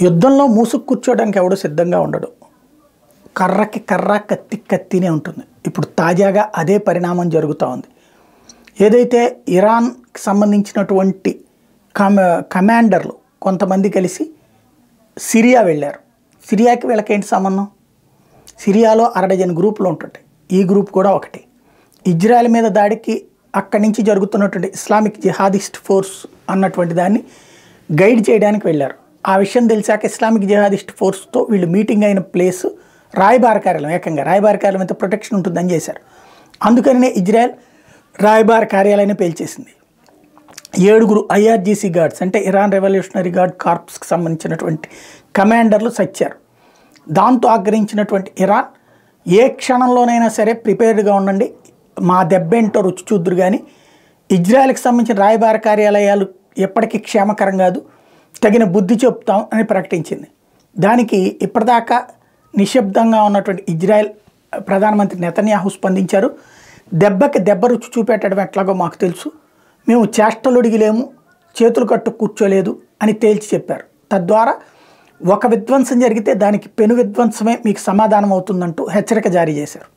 యుద్ధంలో మూసుకు కూర్చోవడానికి ఎవడో సిద్ధంగా ఉండడు. కర్రకి కర్ర, కత్తి కత్తినే ఉంటుంది. ఇప్పుడు తాజాగా అదే పరిణామం జరుగుతూ ఉంది. ఏదైతే ఇరాన్కి సంబంధించినటువంటి కమాండర్లు కొంతమంది కలిసి సిరియా వెళ్ళారు. సిరియాకి వీళ్ళకేంటి సంబంధం? సిరియాలో 60 గ్రూపులు ఉంటుంటాయి. ఈ గ్రూప్ కూడా ఒకటి. ఇజ్రాయెల్ మీద దాడికి అక్కడి నుంచి జరుగుతున్నటువంటి ఇస్లామిక్ జిహాదిస్ట్ ఫోర్స్ అన్నటువంటి దాన్ని గైడ్ చేయడానికి వెళ్ళారు. ఆ విషయం తెలిసాక ఇస్లామిక్ జిహాదిస్ట్ ఫోర్స్తో వీళ్ళు మీటింగ్ అయిన ప్లేస్ రాయబార కార్యాలయం, ఏకంగా రాయబార కార్యాలయం అయితే ప్రొటెక్షన్ ఉంటుందని చేశారు. అందుకనే ఇజ్రాయెల్ రాయబార కార్యాలయాన్ని పేల్చేసింది. 7 IRGC గార్డ్స్ అంటే ఇరాన్ రెవల్యూషనరీ గార్డ్ కార్ప్స్కి సంబంధించినటువంటి కమాండర్లు చచ్చారు. దాంతో ఆగ్రహించినటువంటి ఇరాన్ ఏ క్షణంలోనైనా సరే ప్రిపేర్డ్గా ఉండండి, మా దెబ్బేంటో రుచి చూద్దురు, కానీ ఇజ్రాయెల్కి సంబంధించిన రాయబార కార్యాలయాలు ఎప్పటికీ క్షేమకరం కాదు, తగిన బుద్ధి చెప్తాం అని ప్రకటించింది. దానికి ఇప్పటిదాకా నిశ్శబ్దంగా ఉన్నటువంటి ఇజ్రాయెల్ ప్రధానమంత్రి నెతన్యాహు స్పందించారు. దెబ్బకి దెబ్బ రుచి చూపెట్టడం ఎట్లాగో మాకు తెలుసు, మేము చేష్టలుడిగిలేము, చేతులు కట్టు కూర్చోలేదు అని తేల్చి చెప్పారు. తద్వారా ఒక విధ్వంసం జరిగితే దానికి పెను విధ్వంసమే మీకు సమాధానం అవుతుందంటూ హెచ్చరిక జారీ చేశారు.